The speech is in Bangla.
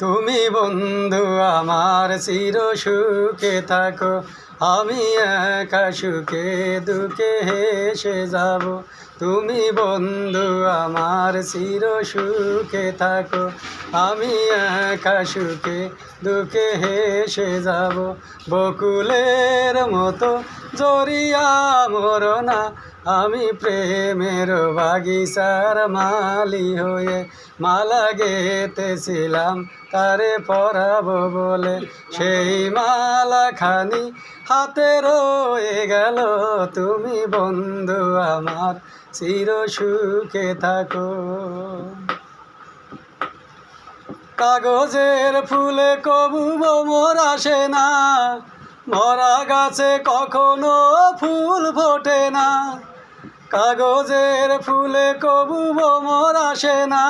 তুমি বন্ধু আমার চির সুখে থাকো, আমি একা সুখে দুঃখে হেসে যাব। তুমি বন্ধু আমার চির সুখে থাকো, আমি একা সুখে দুঃখে হেসে যাব। বকুলের মতো জড়িয়া মরনা, আমি প্রেমের বাগিচার মালি হয়ে মালা গেতেছিলাম তারে পরাবো বলে। সেই মালাখানি হাতে রয়ে গেল, তুমি বন্ধু আমার চির সুখে থাকো। কাগজের ফুলে কবু ভ্রমর আসে না, মরা গাছে কখনো ফুল ফোটে না। কাগজের ফুলে কবু ভ্রমর আসে না,